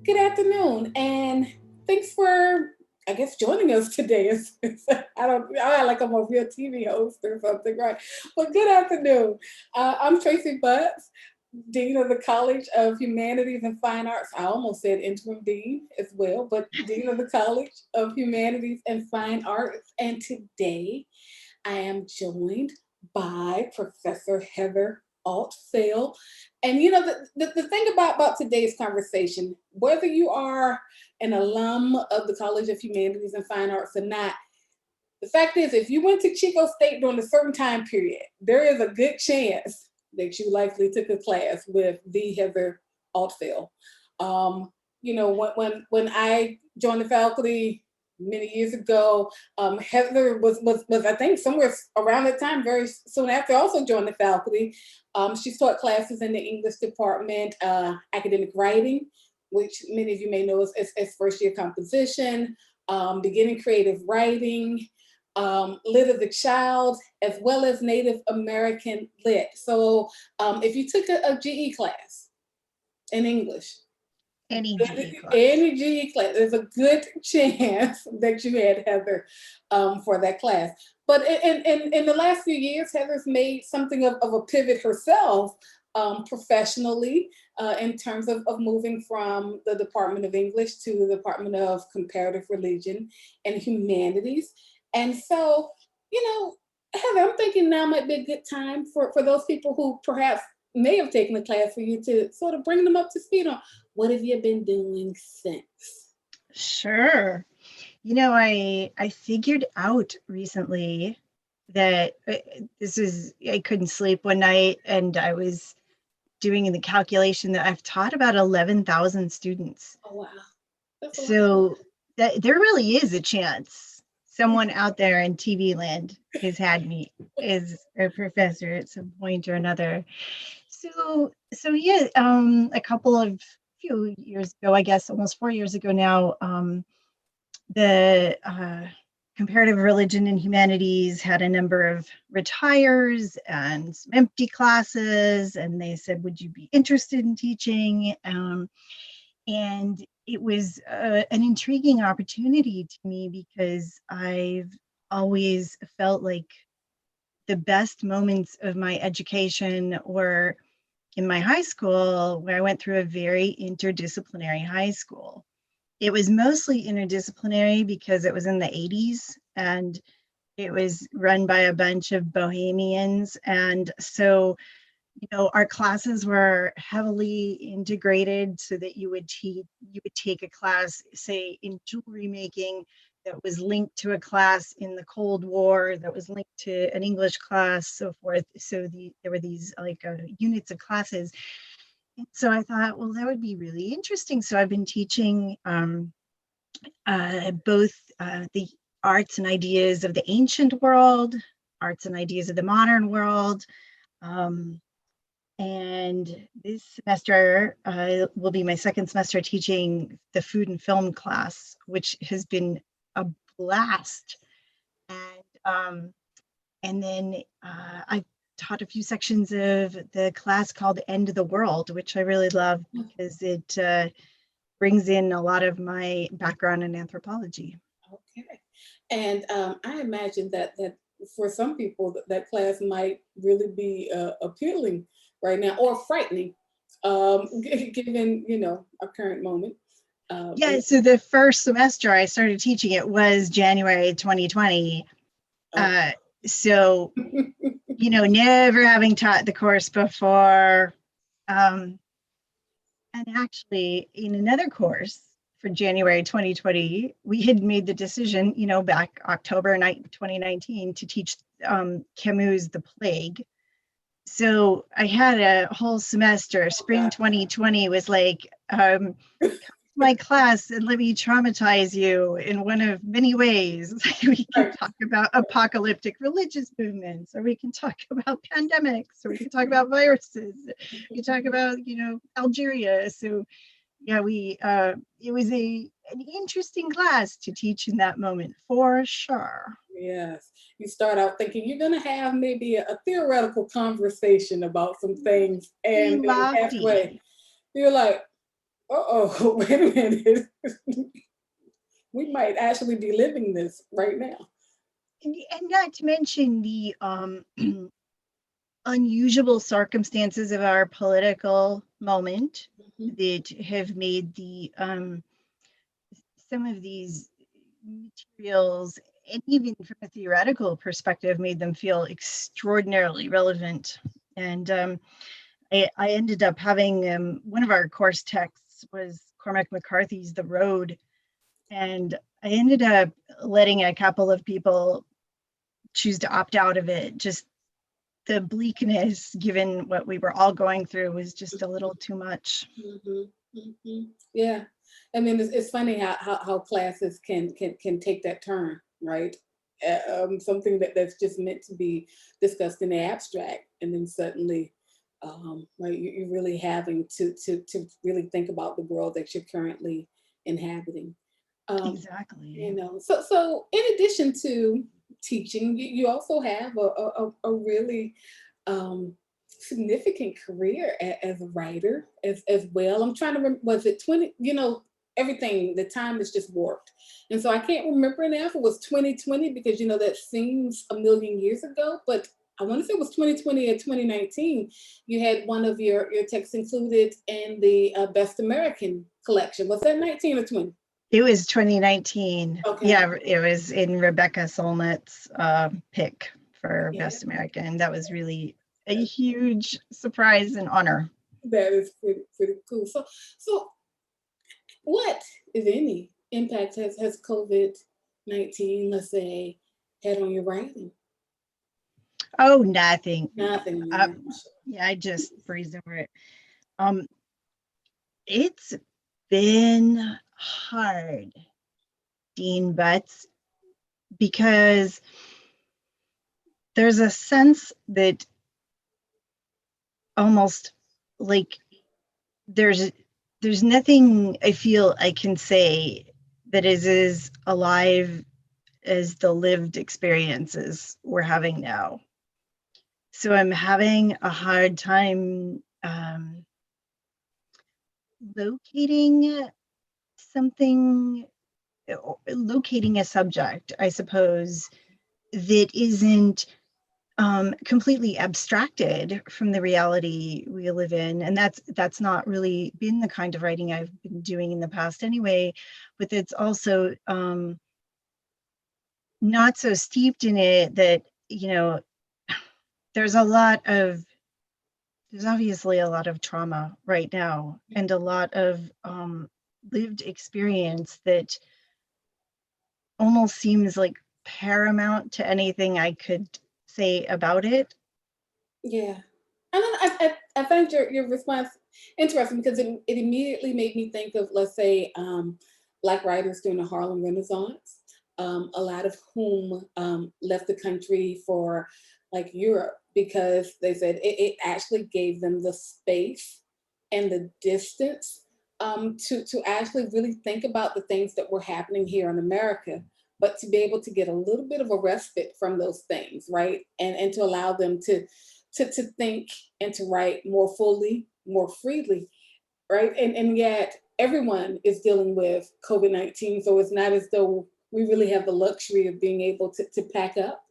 Good afternoon, and thanks for, I guess, joining us today. I like I'm a real TV host or something, right? But good afternoon. I'm Tracy Butts, Dean of the College of Humanities and Fine Arts. I almost said interim dean as well, but Dean of the College of Humanities and Fine Arts. And today I am joined by Professor Heather Altfeld. And the thing about today's conversation, whether you are an alum of the College of Humanities and Fine Arts or not, the fact is, if you went to Chico State during a certain time period, there is a good chance that you likely took a class with the Heather Altfeld. When I joined the faculty many years ago, Heather was I think somewhere around that time, very soon after, also joined the faculty. She taught classes in the English department, academic writing, which many of you may know as first year composition, beginning creative writing, Lit of the Child, as well as Native American Lit. So if you took a GE class in English, any GE class, there's a good chance that you had Heather for that class. But in the last few years, Heather's made something of a pivot herself professionally in terms of moving from the Department of English to the Department of Comparative Religion and Humanities. And so, Heather, I'm thinking now might be a good time for those people who perhaps may have taken a class for you to sort of bring them up to speed on what have you been doing since? Sure. I figured out recently that I couldn't sleep one night, and I was doing the calculation that I've taught about 11,000 students. Oh, wow. So there really is a chance someone out there in TV land has had me as a professor at some point or another. So yeah, a few years ago, I guess almost 4 years ago now, the comparative religion and humanities had a number of retires and some empty classes, and they said, would you be interested in teaching? And it was an intriguing opportunity to me because I've always felt like the best moments of my education were in my high school, where I went through a very interdisciplinary high school. It was mostly interdisciplinary because it was in the 80s and it was run by a bunch of bohemians. And so, our classes were heavily integrated so that you would take a class, say, in jewelry making that was linked to a class in the Cold War, that was linked to an English class, so forth. So there were these units of classes. And so I thought, well, that would be really interesting. So I've been teaching both the arts and ideas of the ancient world, arts and ideas of the modern world. And this semester will be my second semester teaching the food and film class, which has been a blast. And then I taught a few sections of the class called End of the World, which I really love because it brings in a lot of my background in anthropology. Okay. And I imagine that for some people that class might really be appealing right now, or frightening, given our current moment. Yeah, so the first semester I started teaching it was January 2020. So, never having taught the course before. And actually, in another course for January 2020, we had made the decision, back October 2019 to teach Camus' The Plague. So I had a whole semester. Spring 2020 was like, come to my class and let me traumatize you in one of many ways. We can talk about apocalyptic religious movements, or we can talk about pandemics, or we can talk about viruses. We can talk about, Algeria. So yeah, it was an interesting class to teach in that moment, for sure. Yes. You start out thinking you're going to have maybe a theoretical conversation about some things, and then halfway you're like, oh, wait a minute. We might actually be living this right now. And not to mention the unusual circumstances of our political moment Mhm. that have made the some of these materials, and even from a theoretical perspective, made them feel extraordinarily relevant. And I ended up having one of our course texts was Cormac McCarthy's The Road. And I ended up letting a couple of people choose to opt out of it. Just the bleakness, given what we were all going through, was just a little too much. Mhm, mhm. Yeah, I mean, it's funny how classes can take that turn, right? Something that's just meant to be discussed in the abstract, and then suddenly, right, you're really having to really think about the world that you're currently inhabiting. Um, Exactly. so in addition to teaching, you also have a really significant career as a writer as well. I'm trying to remember, was it 20? Everything, the time is just warped. And so I can't remember now if it was 2020, because that seems a million years ago, but I want to say it was 2020 or 2019. You had one of your texts included in the Best American collection. Was that 19 or 20? It was 2019. Okay. Yeah, it was in Rebecca Solnit's pick for Yeah. Best American. That was really a huge surprise and honor. That is pretty cool. So what, if any, impact has COVID-19, let's say, had on your writing? Oh, nothing. Nothing, Uh, man. yeah, I just breezed over it. Um, it's been hard, Dean Butts, because there's a sense that almost like there's there's nothing I feel I can say that is as alive as the lived experiences we're having now. So I'm having a hard time locating something, locating a subject, I suppose, that isn't completely abstracted from the reality we live in. And that's not really been the kind of writing I've been doing in the past anyway, but it's also not so steeped in it that, there's a lot of there's obviously a lot of trauma right now, and a lot of lived experience that almost seems like paramount to anything I could say about it. Yeah. And then I find your response interesting, because it immediately made me think of, let's say, Black writers during the Harlem Renaissance, a lot of whom left the country for like Europe, because they said it actually gave them the space and the distance to actually really think about the things that were happening here in America, but to be able to get a little bit of a respite from those things, right? And to allow them to think and to write more fully, more freely, right? And yet everyone is dealing with COVID-19. So it's not as though we really have the luxury of being able to pack up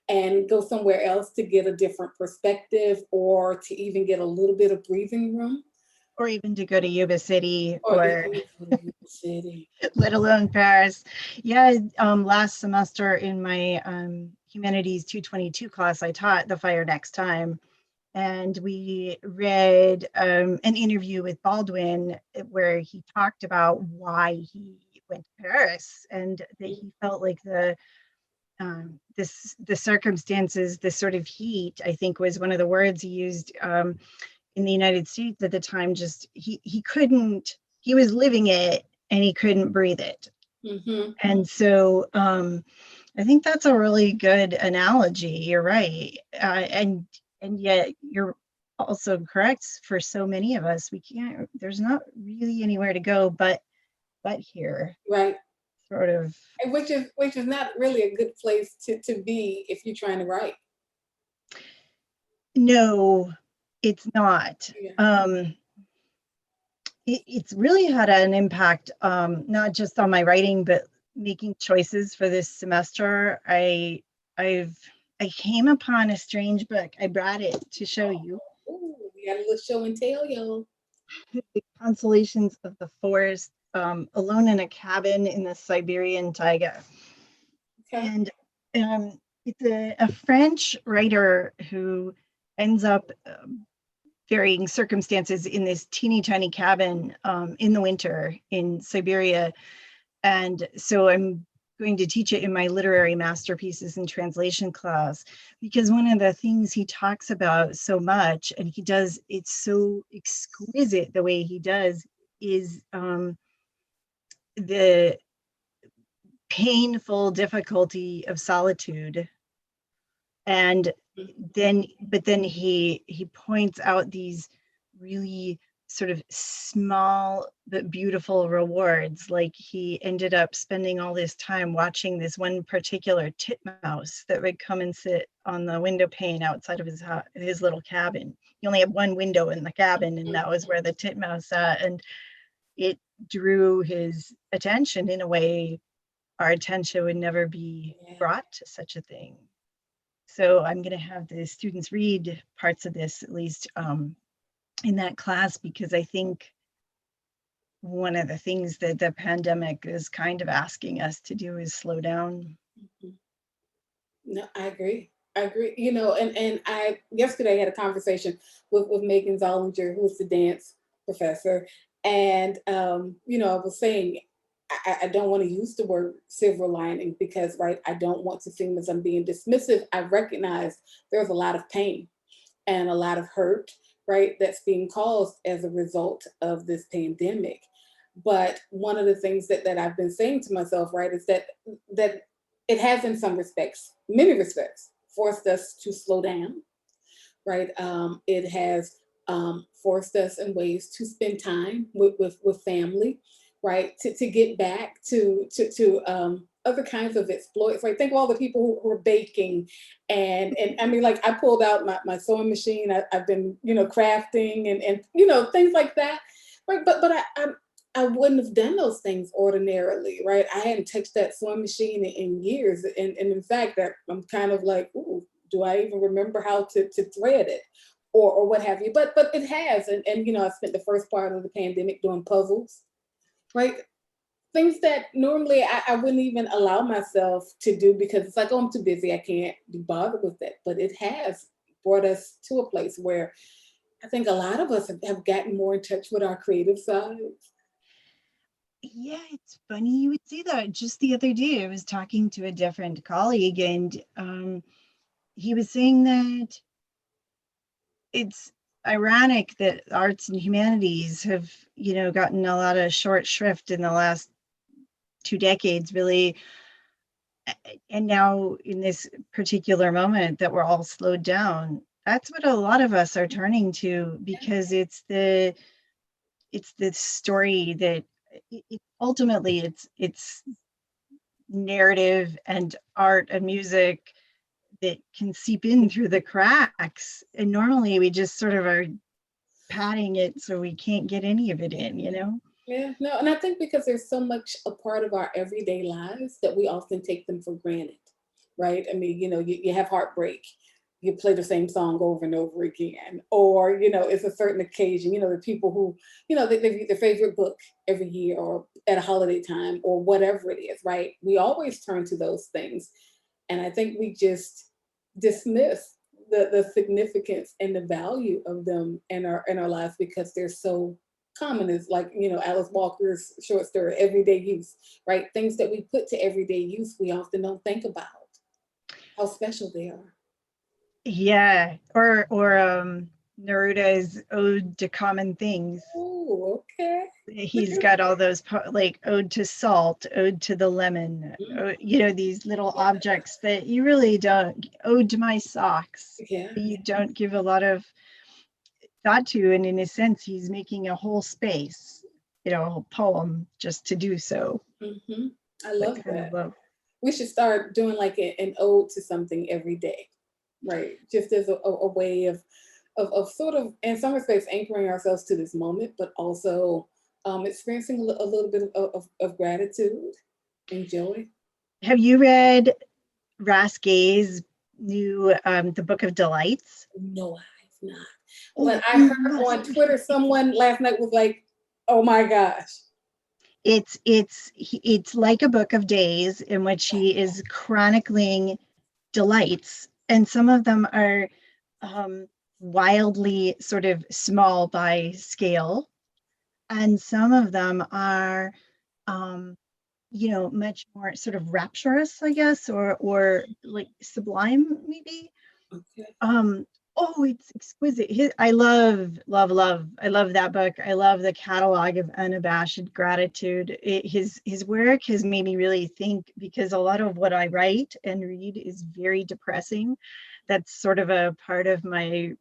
and go somewhere else to get a different perspective, or to even get a little bit of breathing room, Or even to go to Yuba City, or or even to the city. let alone Paris. Yeah, last semester in my Humanities 222 class, I taught The Fire Next Time. And we read an interview with Baldwin where he talked about why he went to Paris, and that he felt like the circumstances, this sort of heat, I think was one of the words he used, in the United States at the time. Just he couldn't, he was living it and he couldn't breathe it. Mm-hmm. And so I think that's a really good analogy. You're right, and yet you're also correct. For so many of us, we can't. There's not really anywhere to go but here, Right. sort of. And which is not really a good place to be if you're trying to write. No, it's not. Yeah. it's really had an impact, not just on my writing, but making choices for this semester. I've I came upon a strange book. I brought it to show you. Ooh, we got a little show and tell, y'all. The Consolations of the Forest, Alone in a Cabin in the Siberian Taiga. Okay. And it's a French writer who ends up varying circumstances in this teeny tiny cabin in the winter in Siberia. And so I'm going to teach it in my literary masterpieces and translation class, because one of the things he talks about so much, and he does, it's so exquisite the way he does, is the painful difficulty of solitude. And then he points out these really sort of small but beautiful rewards. Like he ended up spending all this time watching this one particular titmouse that would come and sit on the window pane outside of his little cabin. He only had one window in the cabin, and that was where the titmouse sat, and it drew his attention in a way our attention would never be Yeah. brought to such a thing. So I'm going to have the students read parts of this, at least in that class, because I think one of the things that the pandemic is kind of asking us to do is slow down. Mhm. No, I agree. I agree. You know, and I yesterday had a conversation with Megan Zollinger, who's the dance professor, and you know, I was saying I don't want to use the word silver lining because, right, I don't want to seem as I'm being dismissive. I recognize there's a lot of pain and a lot of hurt, right, that's being caused as a result of this pandemic. But one of the things that I've been saying to myself, right, is that it has, in some respects, many respects, forced us to slow down, right? It has forced us in ways to spend time with family, right? To get back to other kinds of exploits, right? Think of all the people who are baking, and I mean, like I pulled out my sewing machine. I've been, you know, crafting and you know, things like that, right? But I wouldn't have done those things ordinarily, right? I hadn't touched that sewing machine in years, and in fact, that I'm kind of like, ooh, do I even remember how to thread it, or what have you? But it has, and you know, I spent the first part of the pandemic doing puzzles, right? Things that normally I wouldn't even allow myself to do because it's like, oh, I'm too busy, I can't be bothered with that. But it has brought us to a place where I think a lot of us have gotten more in touch with our creative sides. Yeah, it's funny you would say that. Just the other day, I was talking to a different colleague, and he was saying that it's ironic that arts and humanities have, you know, gotten a lot of short shrift in the last 2 decades, really. And now in this particular moment that we're all slowed down, that's what a lot of us are turning to, because it's the story that ultimately it's narrative and art and music that can seep in through the cracks, and normally we just sort of are padding it so we can't get any of it in, you know. Yeah, no, and I think because there's so much a part of our everyday lives that we often take them for granted, right? I mean, you know, you have heartbreak, you play the same song over and over again, or you know, it's a certain occasion. You know, the people who, you know, they read their favorite book every year or at a holiday time or whatever it is, right? We always turn to those things, and I think we just dismiss the significance and the value of them in our lives because they're so common. Is like, you know, Alice Walker's short story, everyday use, right? Things that we put to everyday use, we often don't think about how special they are. Yeah, or Neruda's Ode to Common Things. Oh, okay. Look He's at got all those like Ode to Salt, Ode to the Lemon, you know, these little yeah, objects that you really don't, Ode to My Socks, yeah, you don't give a lot of thought to, and in a sense he's making a whole space, you know, a whole poem just to do so. hmm, I I love kind of that. love. We should start doing like an ode to something every day, right? Just as a way of sort of, in some respects, anchoring ourselves to this moment, but also experiencing a little bit of gratitude and joy. Have you read Raske's new The Book of Delights? No, I've not. Oh, But I you heard must on read Twitter it. someone last night was like, "Oh my gosh." It's like a book of days in which he is chronicling delights, and some of them are um, wildly sort of small by scale, and some of them are um, much more sort of rapturous, I guess, or like sublime, maybe. Okay. Um, oh, it's exquisite. I love, love, love. I love that book. I love the catalog of unabashed gratitude. His work has made me really think, because a lot of what I write and read is very depressing. That's sort of a part of my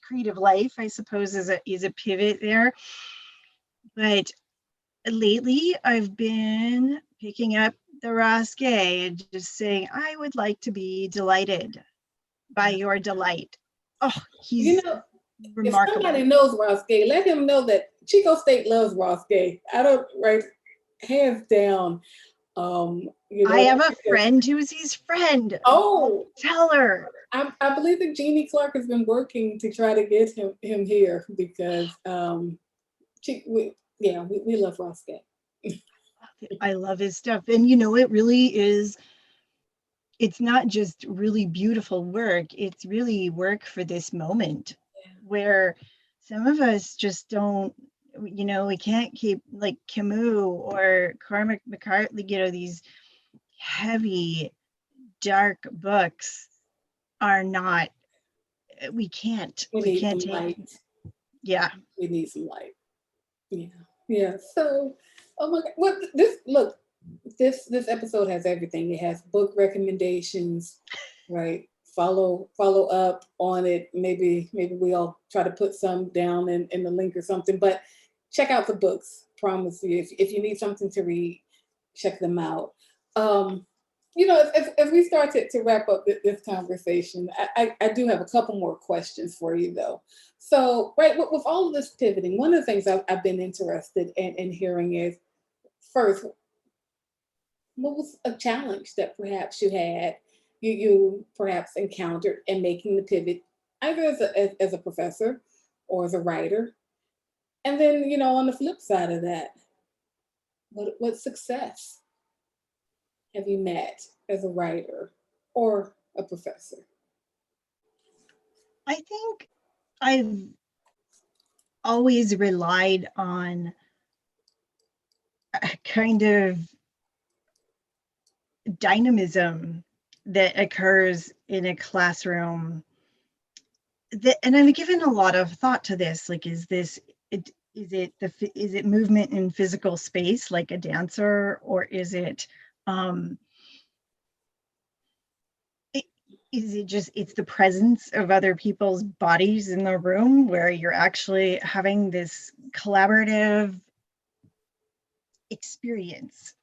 creative life, I suppose, is a pivot there. But lately, I've been picking up the Rasque and just saying, I would like to be delighted by your delight. Oh, You he's know, if somebody remarkable. knows Ross Gay, let him know that Chico State loves Ross Gay. I don't, right, hands down. I have a Because, friend who's his friend. I'll oh, tell her. I believe that Jeannie Clark has been working to try to get him here because we love Ross Gay. I love his stuff. And it really is, it's not just really beautiful work, it's really work for this moment where some of us just don't, we can't keep like Camus or Cormac McCarthy, these heavy, dark books are not, we can't, We we need can't some take, light. yeah. We need some light. Yeah. Yeah. So, oh my God. What this look, this episode has everything. It has book recommendations, right? Follow up on it. Maybe we all try to put some down in the link or something. But check out the books. Promise you, if you need something to read, check them out. Um, if we start to wrap up this conversation, I do have a couple more questions for you though. So, right, with all of this pivoting, one of the things I've been interested in hearing is first, what was a challenge that perhaps you perhaps encountered in making the pivot, either as a professor or as a writer? And then, on the flip side of that, what success have you met as a writer or a professor? I think I've always relied on a kind of dynamism that occurs in a classroom, and I've given a lot of thought to this. Like, is it movement in physical space like a dancer, or is it um it, is it just, it's the presence of other people's bodies in the room where you're actually having this collaborative experience?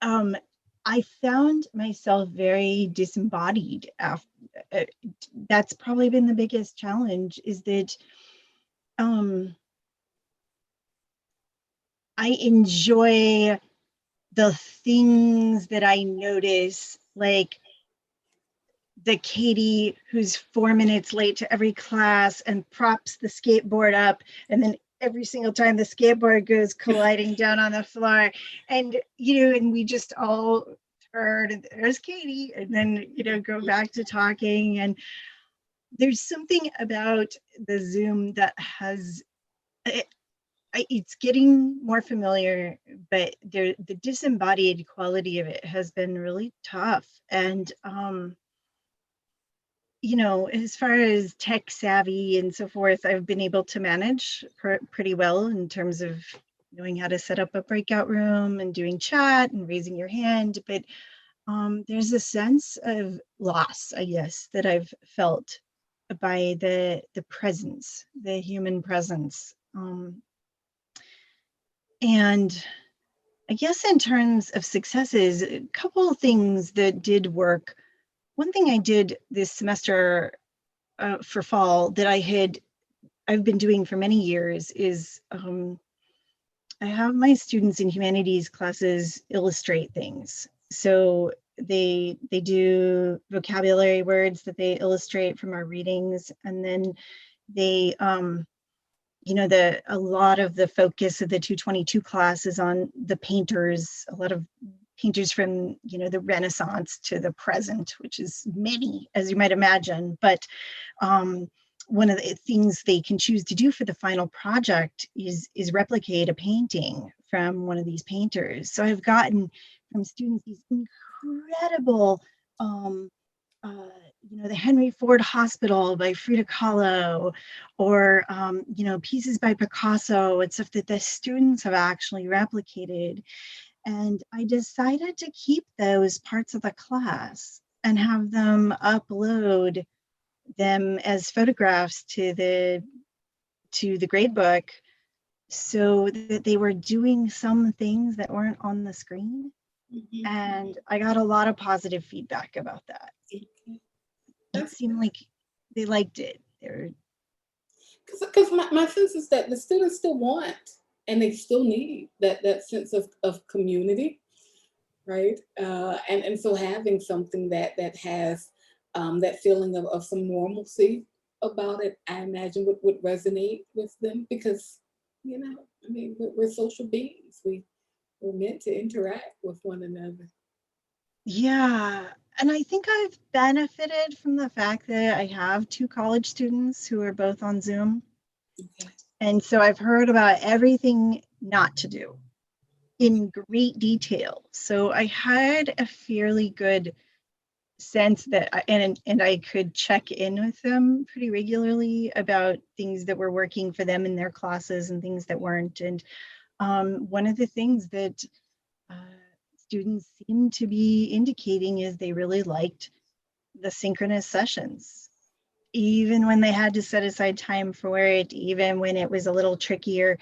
um I found myself very disembodied after. uh, that's probably been the biggest challenge, is that um I enjoy the things that I notice, like the Katie who's 4 minutes late to every class and props the skateboard up, and then every single time the skateboard goes colliding down on the floor, and we just all turn, and there's Katie, and then go back to talking. And there's something about the Zoom that has it's getting more familiar, but the disembodied quality of it has been really tough. And as far as tech savvy and so forth, I've been able to manage pretty well in terms of knowing how to set up a breakout room and doing chat and raising your hand. But there's a sense of loss, I guess, that I've felt by the presence, the human presence. And I guess in terms of successes, a couple of things that did work. One thing I did this semester for fall that I I've been doing for many years is I have my students in humanities classes illustrate things. So they do vocabulary words that they illustrate from our readings, and then they a lot of the focus of the 222 class is on the painters, a lot of painters from the Renaissance to the present, which is many, as you might imagine. But one of the things they can choose to do for the final project is replicate a painting from one of these painters. So I've gotten from students these incredible the Henry Ford Hospital by Frida Kahlo, or pieces by Picasso. It's stuff that the students have actually replicated. And I decided to keep those parts of the class and have them upload them as photographs to the grade book, so that they were doing some things that weren't on the screen. Mm-hmm. And I got a lot of positive feedback about that. It seemed like they liked it. Because my sense is that the students still want and they still need that sense of community, right? And so having something that has that feeling of some normalcy about it, I imagine would resonate with them, because we're social beings. We're meant to interact with one another. Yeah. And I think I've benefited from the fact that I have 2 college students who are both on Zoom. Okay. And so I've heard about everything not to do in great detail. So I had a fairly good sense that and I could check in with them pretty regularly about things that were working for them in their classes and things that weren't. And one of the things that students seem to be indicating is they really liked the synchronous sessions, even when they had to set aside time for it, even when it was a little trickier.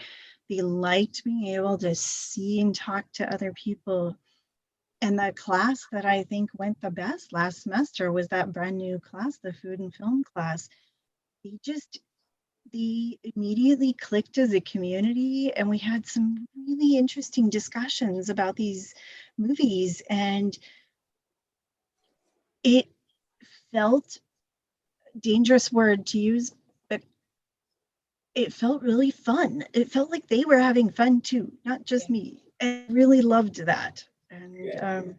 They liked being able to see and talk to other people. And the class that I think went the best last semester was that brand new class, the food and film class. They immediately clicked as a community, and we had some really interesting discussions about these movies, and it felt, dangerous word to use, but it felt really fun. It felt like they were having fun too, not just me. I really loved that. And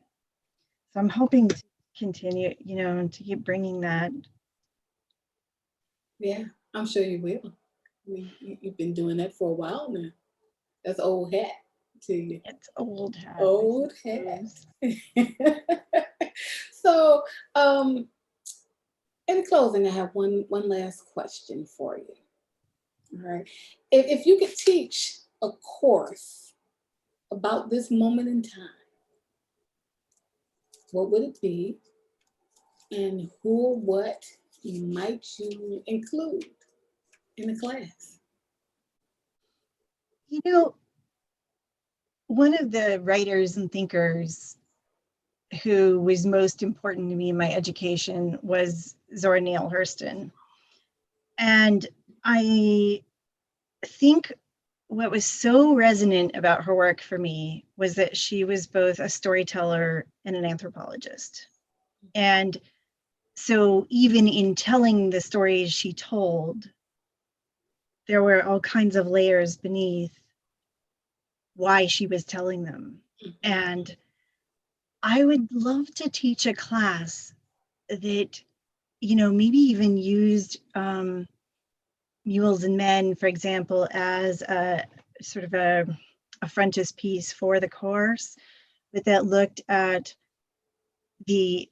so I'm hoping to continue, to keep bringing that. Yeah, I'm sure you will. You've been doing that for a while now. That's old hat to you. It's old hat. Old hat. So, in closing, I have one last question for you. All right. If you could teach a course about this moment in time, what would it be? And who or what might you include in the class? One of the writers and thinkers who was most important to me in my education was Zora Neale Hurston. And I think what was so resonant about her work for me was that she was both a storyteller and an anthropologist. And so even in telling the stories she told, there were all kinds of layers beneath why she was telling them. And I would love to teach a class that, maybe even used Mules and Men, for example, as a sort of a frontispiece for the course, but that looked at the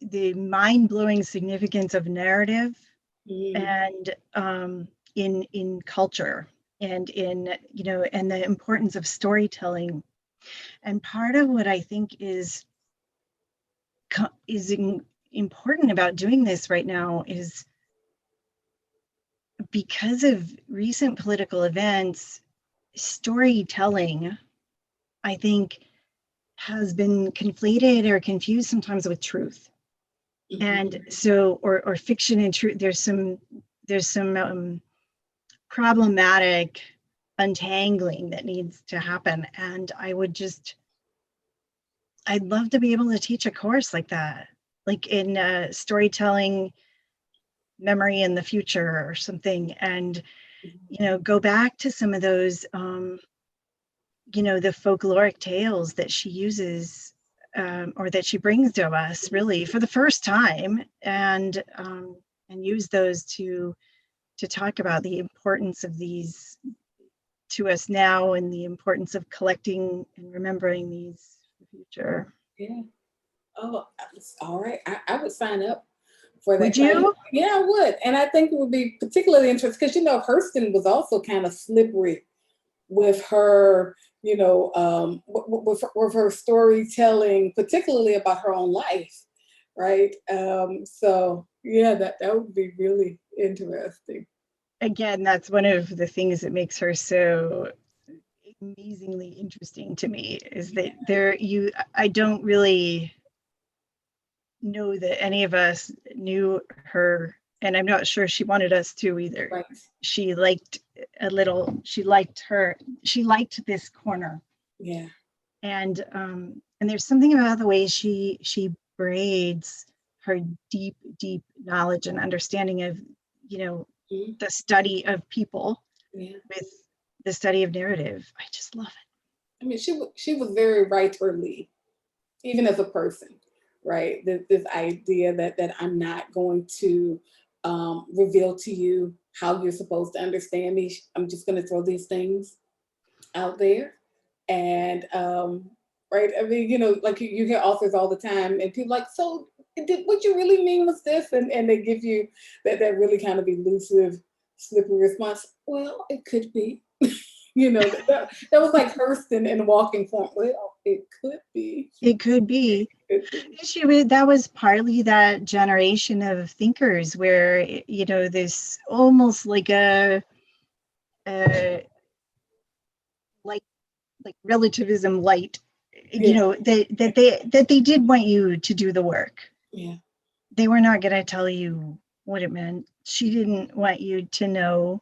mind-blowing significance of narrative and in culture, and in and the importance of storytelling. And part of what I think is important about doing this right now is, because of recent political events, storytelling, I think, has been conflated or confused sometimes with truth. And so, or fiction and truth, there's there's some problematic untangling that needs to happen. And I'd love to be able to teach a course like that, like in storytelling, memory in the future or something, and go back to some of those the folkloric tales that she uses, or that she brings to us really for the first time, and use those to talk about the importance of these to us now, and the importance of collecting and remembering these for the future. Yeah. Oh, all right. I would sign up for that. Would you? Yeah, I would. And I think it would be particularly interesting because, Hurston was also kind of slippery with her, with her storytelling, particularly about her own life, right? So, yeah, that would be really interesting. Again, that's one of the things that makes her so amazingly interesting to me, is that I don't really know that any of us knew her, and I'm not sure she wanted us to either. Right. She liked this corner. Yeah. And there's something about the way she braids her deep knowledge and understanding of the study of people with the study of narrative. I just love it. I mean, she was very writerly, even as a person, right? This idea that I'm not going to reveal to you how you're supposed to understand me. I'm just going to throw these things out there. And, right, I mean, like you hear authors all the time, and people like, so what you really mean was this? And they give you that really kind of elusive, slippery response. Well, it could be. That was like Hurston in Walking Form. Well, it could be. It could be. That was partly that generation of thinkers where, this almost like a like relativism light, that they did want you to do the work. Yeah. They were not going to tell you what it meant. She didn't want you to know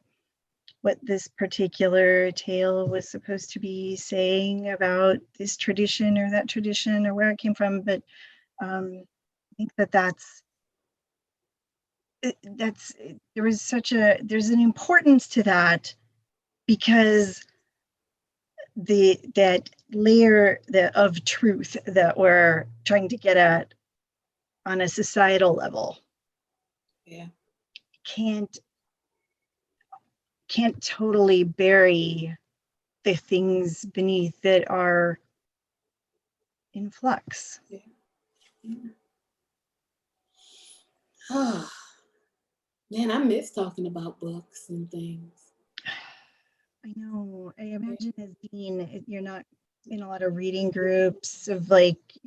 what this particular tale was supposed to be saying about this tradition or that tradition or where it came from. But I think that's there's an importance to that, because that layer of truth that we're trying to get at on a societal level, can't totally bury the things beneath that are in flux. Oh, man, I miss talking about books and things. I know. I imagine as Dean, you're not in a lot of reading groups of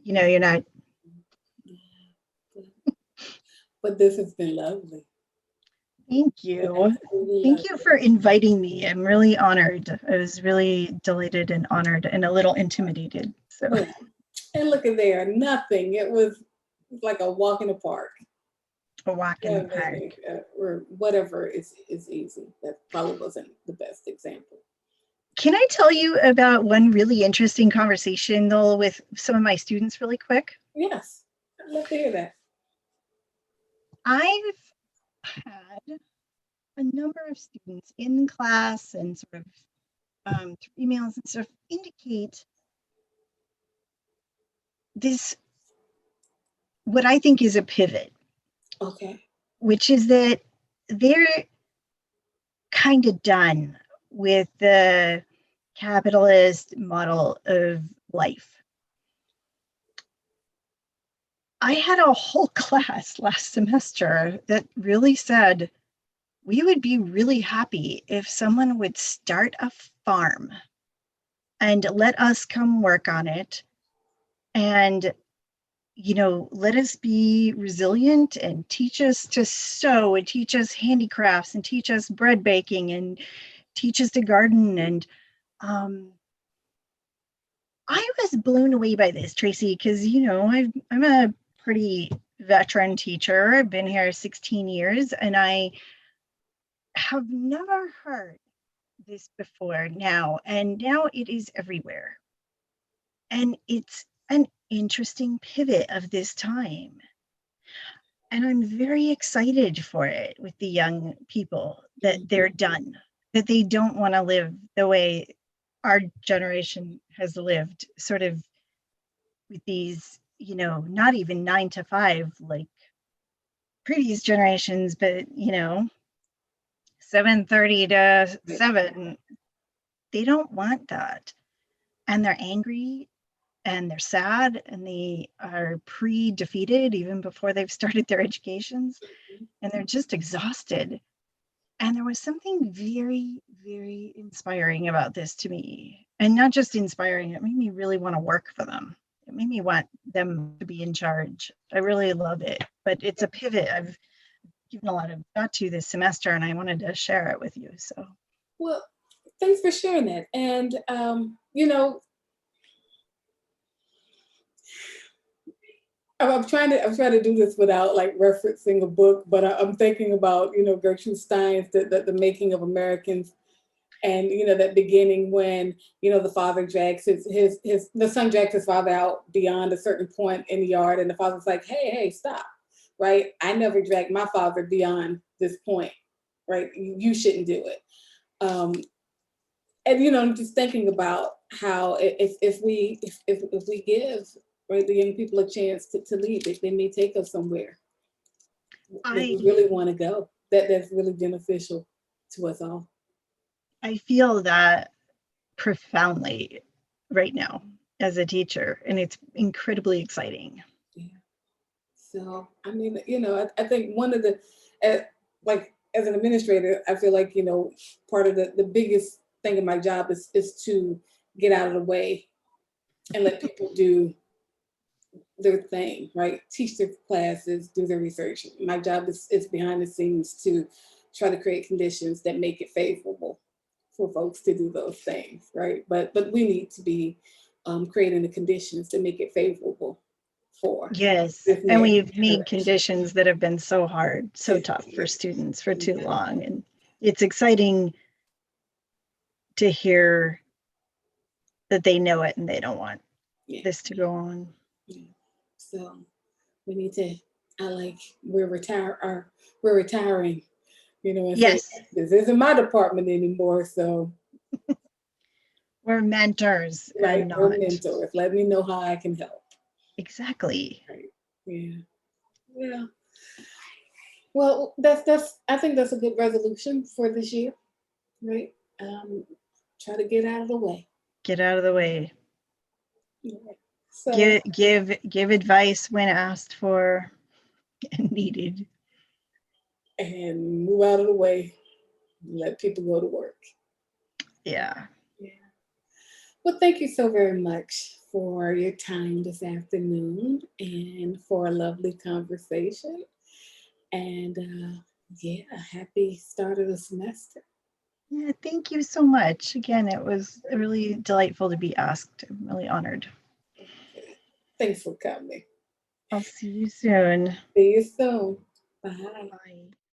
you're not. But this has been lovely. Thank you. Thank you for inviting me. I'm really honored. I was really delighted and honored and a little intimidated. So. And look at there, nothing. It was like a walk in the park. A walk in the park. Or whatever is easy. That probably wasn't the best example. Can I tell you about one really interesting conversation, though, with some of my students really quick? Yes, I'd love to hear that. I've had a number of students in class and sort of through emails and stuff indicate this, what I think is a pivot. Okay. Which is that they're kind of done with the capitalist model of life. I had a whole class last semester that really said, we would be really happy if someone would start a farm and let us come work on it, and let us be resilient and teach us to sew and teach us handicrafts and teach us bread baking and teach us to garden. And I was blown away by this, Tracy, because, I'm a pretty veteran teacher. I've been here 16 years, and I have never heard this before now, and now it is everywhere. And it's an interesting pivot of this time. And I'm very excited for it with the young people that they're done, that they don't want to live the way our generation has lived, sort of with these, not even 9 to 5 like previous generations, but 7:30 to 7. They don't want that. And they're angry and they're sad and they are pre-defeated even before they've started their educations, and they're just exhausted. And there was something very, very inspiring about this to me. And not just inspiring, it made me really want to work for them. It made me want them to be in charge. I really love it. But it's a pivot I've given a lot of thought to this semester, and I wanted to share it with you. So, well, thanks for sharing that. And I'm trying to do this without like referencing a book, but I'm thinking about Gertrude Stein's the Making of Americans, and that beginning when the father drags the son drags his father out beyond a certain point in the yard, and the father's like, hey, stop, right? I never dragged my father beyond this point, right? You shouldn't do it. And I'm just thinking about how if we give, right, the young people a chance to lead, they may take us somewhere that we really want to go. That's really beneficial to us all. I feel that profoundly right now as a teacher, and it's incredibly exciting. Yeah. So, I mean, I think one of the, like as an administrator, I feel like, part of the biggest thing in my job is to get out of the way and let people do their thing, right? Teach their classes, do their research. My job is behind the scenes to try to create conditions that make it favorable for folks to do those things, right? But we need to be creating the conditions to make it favorable for Yes, this and next we've made generation. conditions that have been so hard, so tough for students for too long. And it's exciting to hear that they know it and they don't want this to go on. Yeah. So we need to, I like, we're retiring, and say, Yes, this isn't my department anymore. So, we're mentors right, and we're not. mentors. Let me know how I can help. Exactly. Right. Yeah. Yeah. Well, I think that's a good resolution for this year, right? Try to get out of the way. Get out of the way. Yeah. So, Give advice when asked for and needed. and move out of the way. Let people go to work. Yeah. Yeah. Well, thank you so very much for your time this afternoon and for a lovely conversation. And yeah, happy start of the semester. Yeah, thank you so much. Again, it was really delightful to be asked. I'm really honored. Okay. Thanks for coming. I'll see you soon. See you soon. Bye. Bye.